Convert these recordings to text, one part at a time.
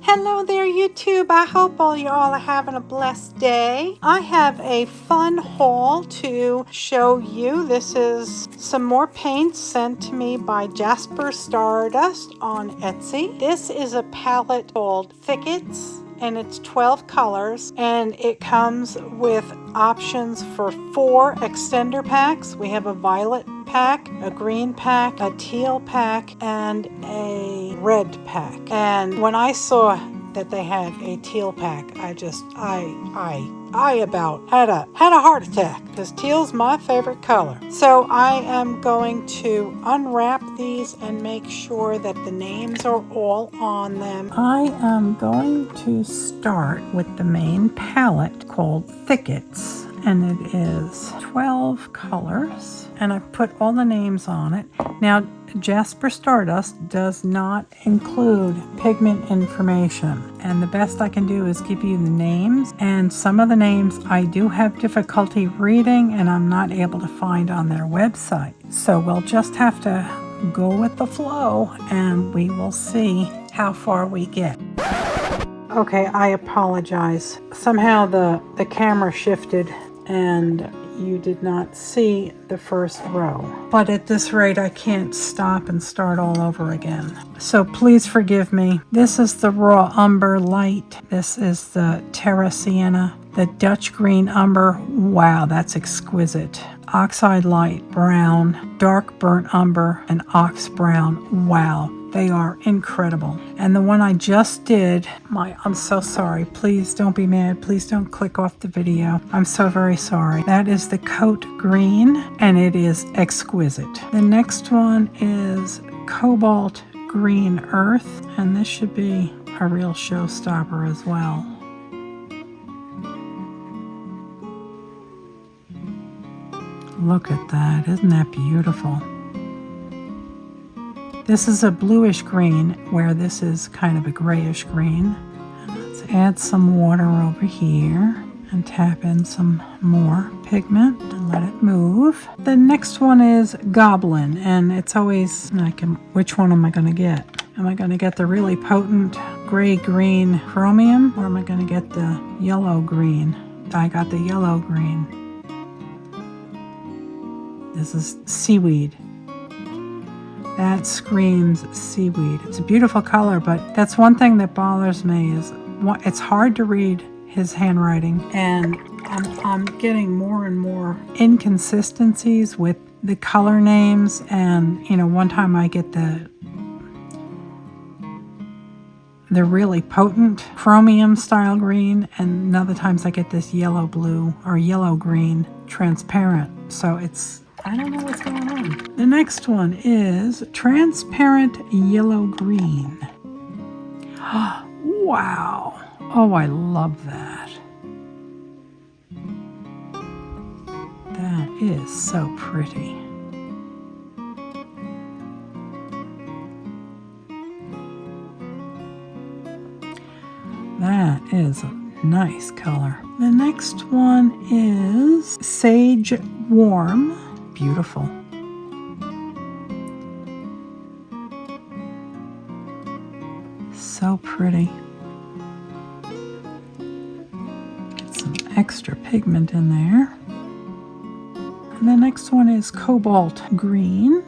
Hello there, YouTube. I hope all y'all are having a blessed day. I have a fun haul to show you. This is some more paints sent to me by Jasper Stardust on Etsy. This is a palette called Thickets, and it's 12 colors, and it comes with options for 4 extender packs. We have a violet pack, a green pack, a teal pack, and a red pack. And when I saw that they had a teal pack, I about had a heart attack, because teal's my favorite color. So I am going to unwrap these and make sure that the names are all on them. I am going to start with the main palette called Thickets, and it is 12 colors, and I've put all the names on it. Now, Jasper Stardust does not include pigment information, and the best I can do is give you the names, and some of the names I do have difficulty reading and I'm not able to find on their website. So we'll just have to go with the flow and we will see how far we get. Okay, I apologize. Somehow the camera shifted and you did not see the first row. But at this rate, I can't stop and start all over again. So please forgive me. This is the raw umber light. This is the terra sienna. The Dutch green umber. Wow, that's exquisite. Oxide light brown, dark burnt umber, and ox brown. Wow. They are incredible. And the one I just did, I'm so sorry. Please don't be mad. Please don't click off the video. I'm so very sorry. That is the Coat Green, and it is exquisite. The next one is Cobalt Green Earth, and this should be a real showstopper as well. Look at that. Isn't that beautiful? This is a bluish green, where this is kind of a grayish green. And let's add some water over here and tap in some more pigment and let it move. The next one is Goblin, and it's always like, which one am I going to get? Am I going to get the really potent gray-green chromium, or am I going to get the yellow-green? I got the yellow-green. This is Seaweed. That screams seaweed. It's a beautiful color, but that's one thing that bothers me is it's hard to read his handwriting, and I'm getting more and more inconsistencies with the color names. And one time I get the really potent chromium style green, and another times I get this yellow blue or yellow green transparent. So I don't know what's going on. The next one is Transparent Yellow Green. Wow. Oh, I love that. That is so pretty. That is a nice color. The next one is Sage Warm. Beautiful. So pretty. Get some extra pigment in there. And the next one is Cobalt Green.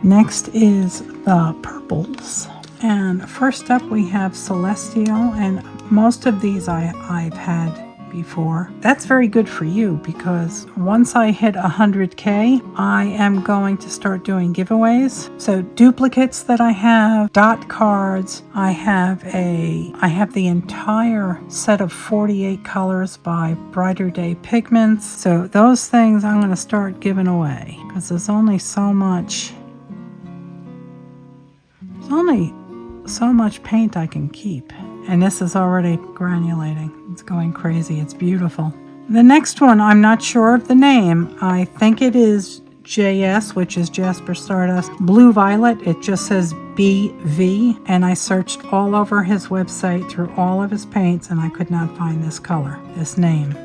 Next is the purples, and first up we have Celestial, and most of these I've had before. That's very good for you, because once I hit 100K, I am going to start doing giveaways. So duplicates that I have, dot cards, I have the entire set of 48 colors by Brighter Day Pigments. So those things I'm going to start giving away, because there's only so much paint I can keep. And this is already granulating. It's going crazy. It's beautiful. The next one, I'm not sure of the name. I think it is JS, which is Jasper Stardust. Blue Violet, it just says BV. And I searched all over his website through all of his paints, and I could not find this color, this name.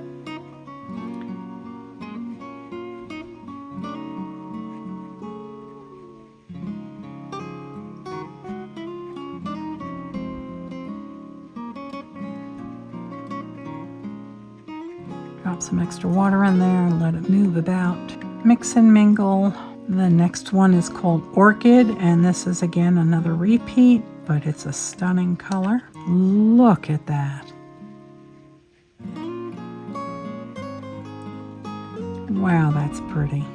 Drop some extra water in there and let it move about. Mix and mingle. The next one is called Orchid, and this is again another repeat, but it's a stunning color. Look at that. Wow, that's pretty.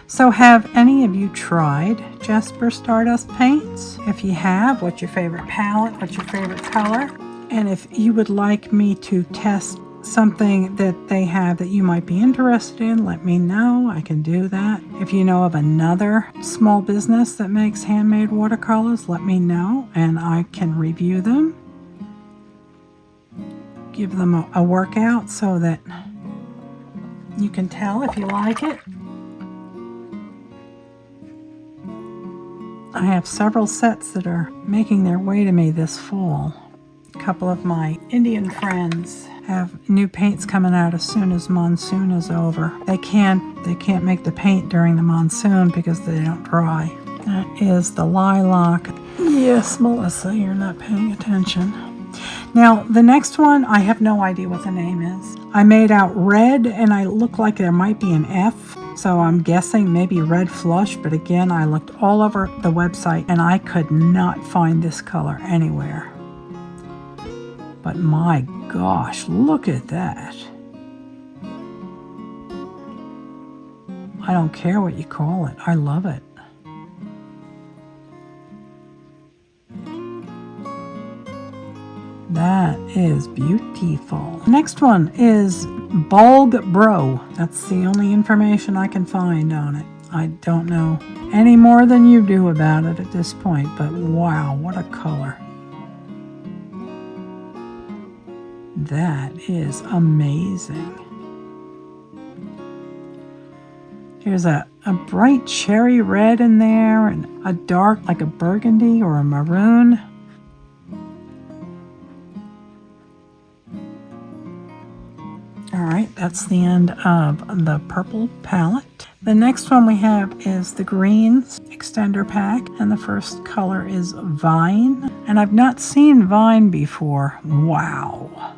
So have any of you tried Jasper Stardust paints? If you have, what's your favorite palette? What's your favorite color? And if you would like me to test something that they have that you might be interested in, let me know. I can do that. If you know of another small business that makes handmade watercolors, let me know and I can review them. Give them a workout so that you can tell if you like it. I have several sets that are making their way to me this fall. A couple of my Indian friends have new paints coming out as soon as monsoon is over. They can't make the paint during the monsoon because they don't dry. That is the lilac. Yes, Melissa, you're not paying attention. Now, the next one, I have no idea what the name is. I made out red, and I look like there might be an F, so I'm guessing maybe red flush, but again, I looked all over the website, and I could not find this color anywhere. But my gosh, look at that. I don't care what you call it. I love it. That is beautiful. Next one is Bulg Bro. That's the only information I can find on it. I don't know any more than you do about it at this point, but wow, what a color. That is amazing. Here's a bright cherry red in there and a dark like a burgundy or a maroon. Alright, that's the end of the purple palette. The next one we have is the greens extender pack, and the first color is Vine. And I've not seen Vine before. Wow.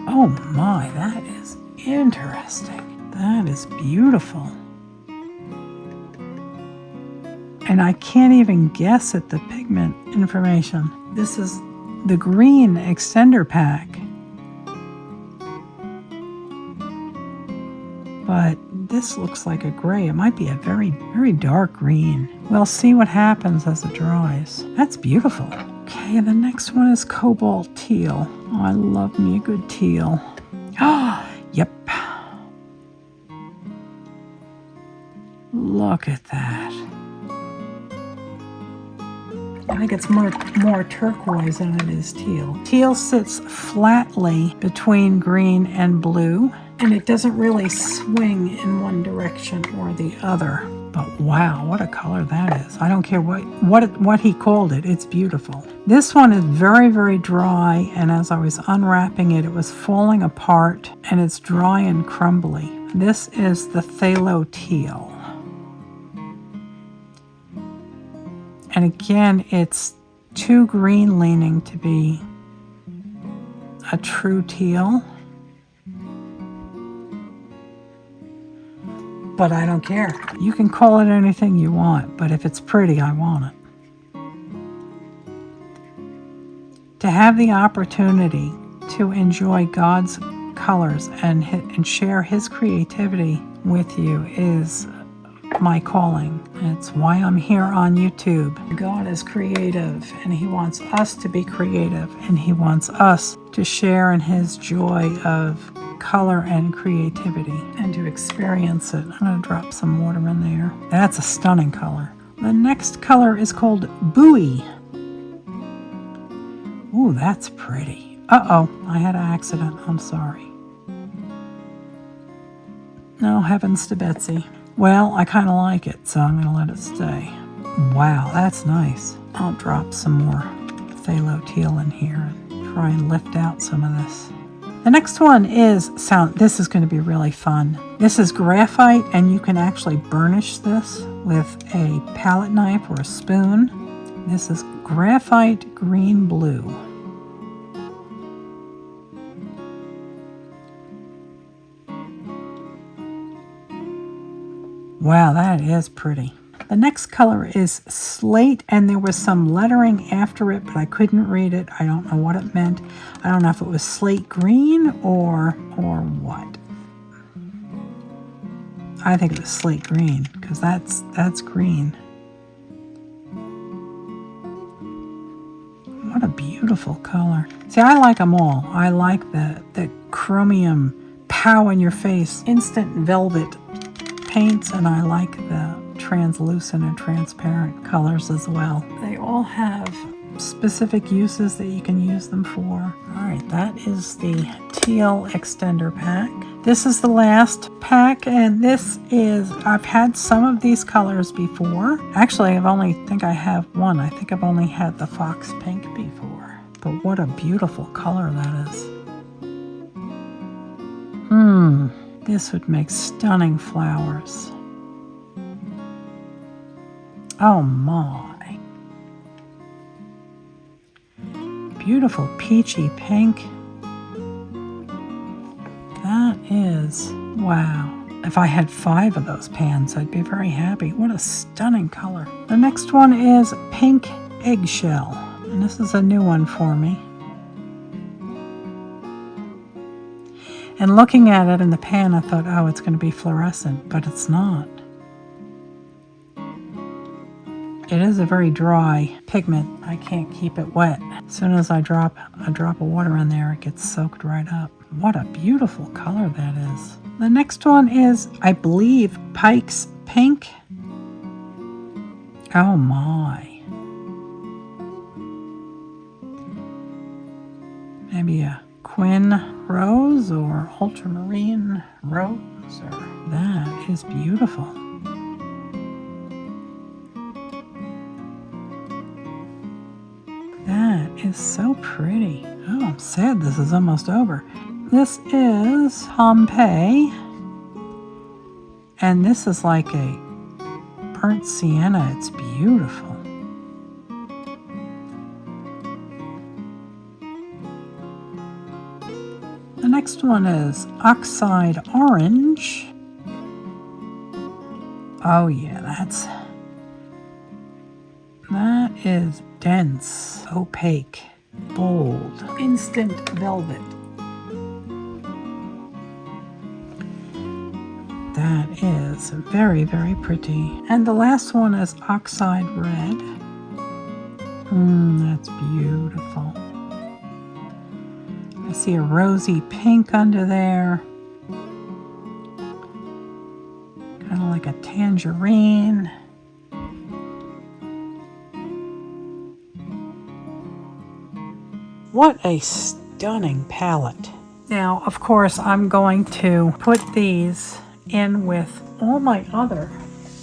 Oh my, that is interesting. That is beautiful. And I can't even guess at the pigment information. This is the green extender pack. But this looks like a gray. It might be a very, very dark green. We'll see what happens as it dries. That's beautiful. Okay, the next one is Cobalt Teal. Oh, I love me a good teal. Ah, yep. Look at that. I think it's more turquoise than it is teal. Teal sits flatly between green and blue, and it doesn't really swing in one direction or the other. But wow, what a color that is. I don't care what he called it. It's beautiful. This one is very, very dry, and as I was unwrapping it, it was falling apart, and it's dry and crumbly. This is the Phthalo Teal. And again, it's too green leaning to be a true teal. But I don't care. You can call it anything you want, but if it's pretty, I want it. To have the opportunity to enjoy God's colors and share His creativity with you is my calling. It's why I'm here on YouTube. God is creative, and He wants us to be creative, and He wants us to share in His joy of color and creativity and to experience it. I'm going to drop some water in there. That's a stunning color. The next color is called Buoy. Ooh, that's pretty. Uh-oh, I had an accident. I'm sorry. No, heavens to Betsy. Well, I kind of like it, so I'm going to let it stay. Wow, that's nice. I'll drop some more phthalo teal in here and try and lift out some of this. The next one is this is going to be really fun. This is graphite, and you can actually burnish this with a palette knife or a spoon. This is graphite green blue. Wow, that is pretty. The next color is slate, and there was some lettering after it, but I couldn't read it. I don't know what it meant. I don't know if it was slate green or what. I think it was slate green, because that's green. What a beautiful color. See, I like them all. I like the chromium pow in your face instant velvet paints, and I like the translucent and transparent colors as well. They all have specific uses that you can use them for. All right, that is the teal extender pack. This is the last pack, and I've had some of these colors before. Actually, I think I have one. I think I've only had the fox pink before. But what a beautiful color that is. This would make stunning flowers. Oh my. Beautiful peachy pink. That is, wow. If I had 5 of those pans, I'd be very happy. What a stunning color. The next one is pink eggshell. And this is a new one for me. And looking at it in the pan, I thought, oh, it's going to be fluorescent, but it's not. It is a very dry pigment. I can't keep it wet. As soon as I drop a drop of water in there, it gets soaked right up. What a beautiful color that is. The next one is, I believe, Pike's Pink. Oh my. Maybe a Quinn Rose or Ultramarine Rose. That is beautiful. That is so pretty. Oh, I'm sad this is almost over. This is Pompeii. And this is like a burnt sienna. It's beautiful. The next one is Oxide Orange. Oh yeah, that is dense, opaque, bold, instant velvet. That is very, very pretty. And the last one is Oxide Red. That's beautiful. I see a rosy pink under there. Kind of like a tangerine. What a stunning palette. Now, of course, I'm going to put these in with all my other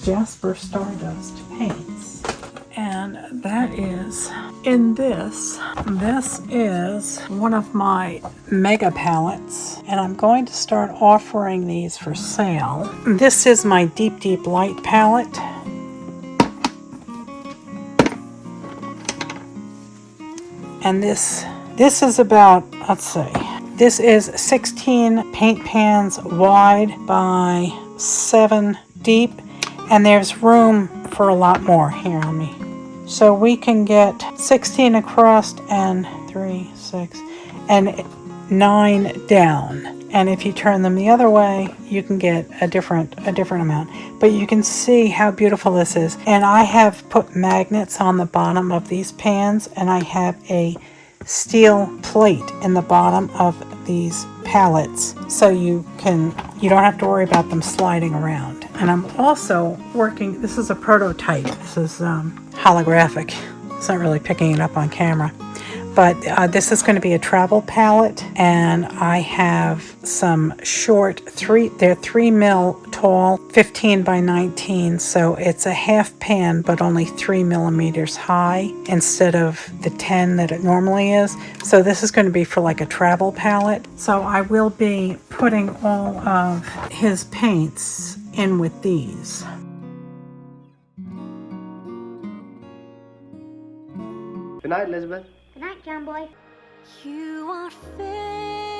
Jasper Stardust paints. And that is in this. This is one of my mega palettes, and I'm going to start offering these for sale. This is my Deep Deep Light palette. And this is about, let's see, this is 16 paint pans wide by 7 deep, and there's room for a lot more. Here, let me. So we can get 16 across and 3, 6, and 9 down. And if you turn them the other way, you can get a different amount. But you can see how beautiful this is. And I have put magnets on the bottom of these pans, and I have a steel plate in the bottom of these palettes, so you don't have to worry about them sliding around. And I'm also working, this is a prototype, this is holographic, it's not really picking it up on camera. but this is going to be a travel palette, and I have some short they're 3 mil tall, 15 by 19, so it's a half pan but only 3 millimeters high instead of the 10 that it normally is. So this is going to be for like a travel palette. So I will be putting all of his paints in with these. Good night, Elizabeth. Good night, John Boy. You are fair.